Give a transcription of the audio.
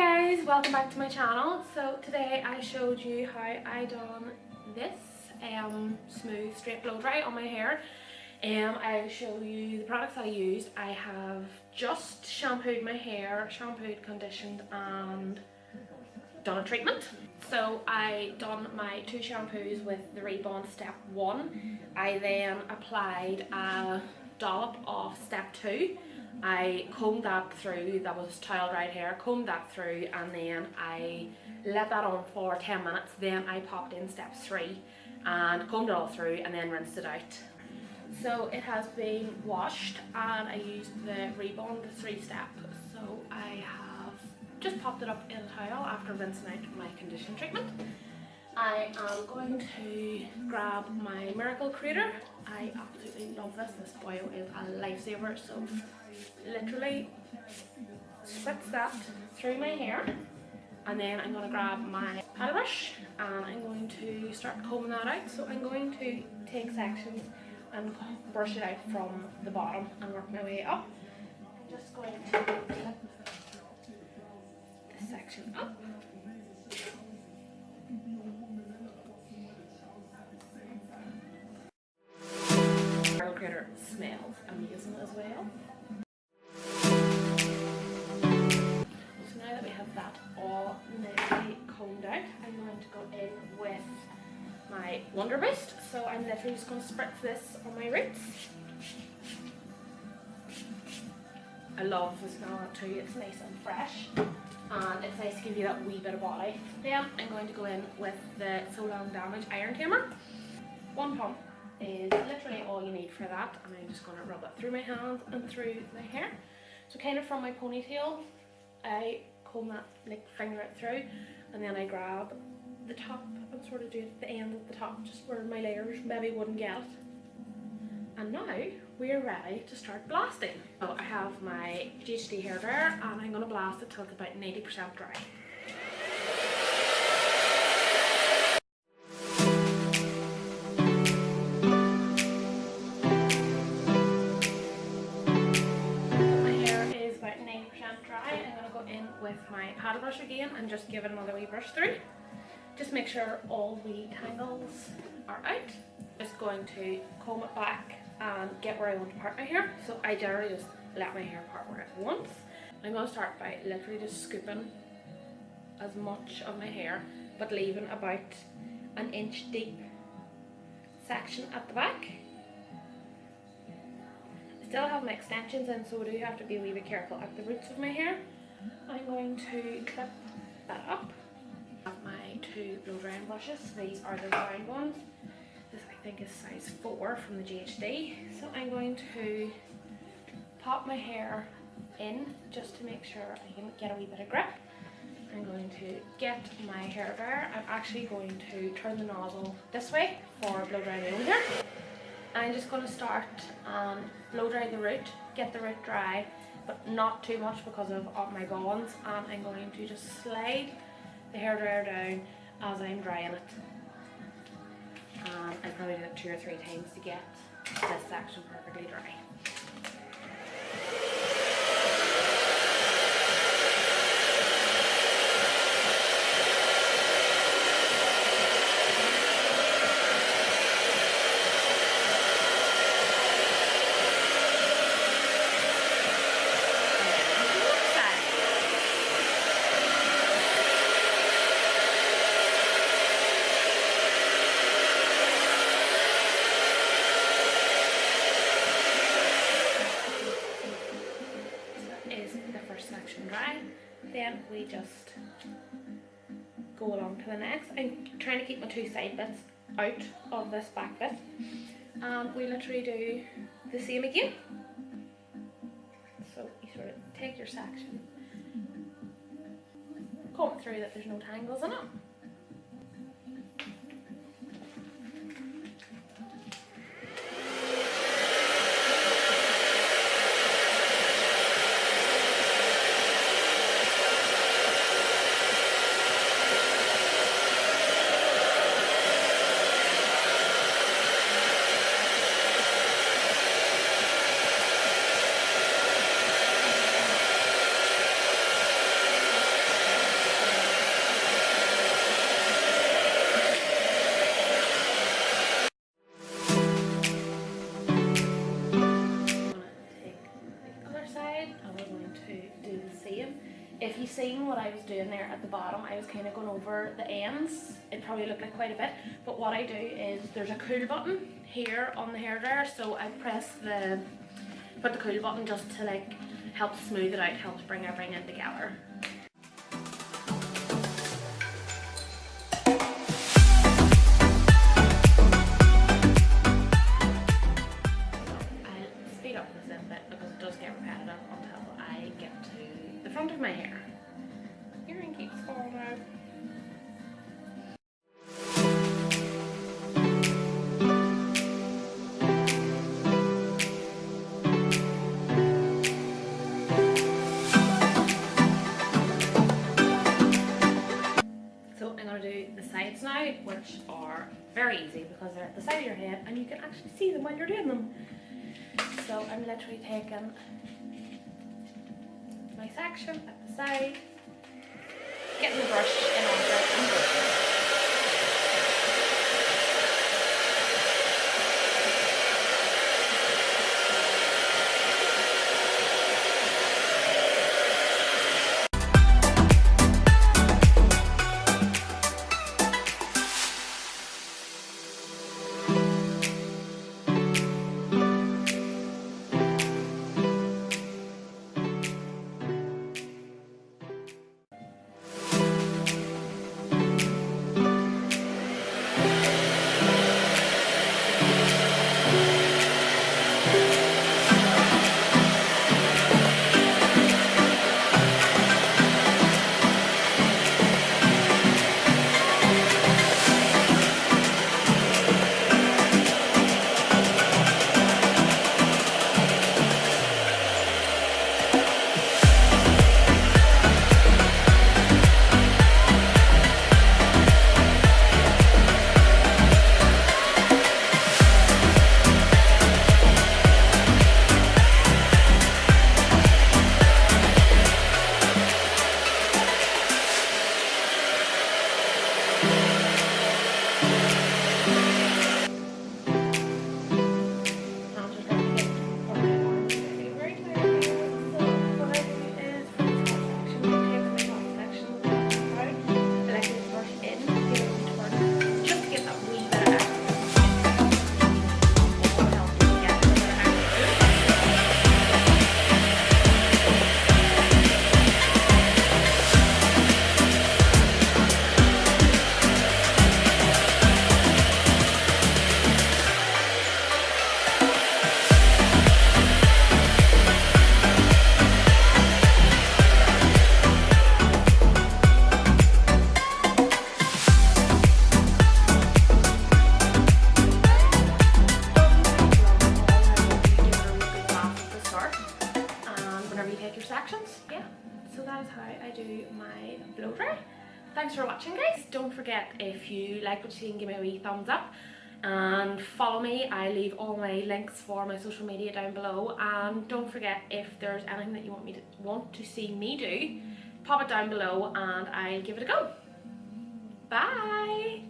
guys, welcome back to my channel. So today I showed you how I done this smooth straight blow dry on my hair. I show you the products I used. I have just shampooed my hair, conditioned and done a treatment. So I done my 2 shampoos with the Rebond step 1. I then applied a dollop of step 2. I combed that through, that was towel dried hair, combed that through, and then I let that on for 10 minutes. Then I popped in step 3 and combed it all through and then rinsed it out. So it has been washed and I used the Rebond 3-step. So I have just popped it up in a towel after rinsing out my conditioning treatment. I am going to grab my Miracle Creator. I absolutely love this. This oil is a lifesaver. So literally spritz that through my hair, and then I'm going to grab my paddle brush and I'm going to start combing that out. So I'm going to take sections and brush it out from the bottom and work my way up. I'm just going to clip this section up. Miracle Creator smells amazing as well. So now that we have that all nicely combed out, I'm going to go in with my Wonder Boost. So I'm literally just going to spritz this on my roots. I love the smell of it too, it's nice and fresh and it's nice to give you that wee bit of body. Then I'm going to go in with the So Long Damage Iron Tamer. 1 pump is literally all you need for that, and I'm just going to rub it through my hands and through my hair. So kind of from my ponytail, I comb that, like finger it through, and then I grab the top and sort of do it at the end of the top, just where my layers maybe wouldn't get it. And now we're ready to start blasting. So I have my Ghd hairdryer and I'm going to blast it till it's about 90% dry. My hair is about 90% dry. I'm going to go in with my paddle brush again and just give it another wee brush through. Just make sure all the tangles are out. Just going to comb it back and get where I want to part my hair. So I generally just let my hair part where it wants. I'm going to start by literally just scooping as much of my hair, but leaving about an inch deep section at the back. I still have my extensions in, so I do have to be a wee bit careful at the roots of my hair. I'm going to clip that up. I have my 2 blow drying brushes. These are the round ones. This I think is size 4 from the Ghd. So I'm going to pop my hair in just to make sure I can get a wee bit of grip. I'm going to get my hairdryer. I'm actually going to turn the nozzle this way for blow drying my own hair. I'm just going to start blow dry the root, get the root dry, but not too much because of my bonds. And I'm going to just slide the hairdryer down as I'm drying it. I probably did it 2 or 3 times to get this section perfectly dry. Then we just go along to the next. I'm trying to keep my 2 side bits out of this back bit, and we literally do the same again. So you sort of take your section, comb it through that there's no tangles in it. if you seen what I was doing there at the bottom, I was kind of going over the ends. It probably looked like quite a bit, but what I do is there's a cool button here on the hairdryer, so I put the cool button just to like help smooth it out, helps bring everything in together. Because it does get repetitive until I get to the front of my hair. Earring keeps falling out. So I'm going to do the sides now, which are very easy because they're at the side of your head and you can actually see them while you're doing them. So I'm literally taking my section at the side, getting the brush in on it and brushing. Yeah, so that is how I do my blow dry. Thanks for watching, guys. Don't forget, if you like what you see, give me a wee thumbs up and follow me. I leave all my links for my social media down below, and don't forget, if there's anything that you want to see me do, pop it down below and I'll give it a go. Bye.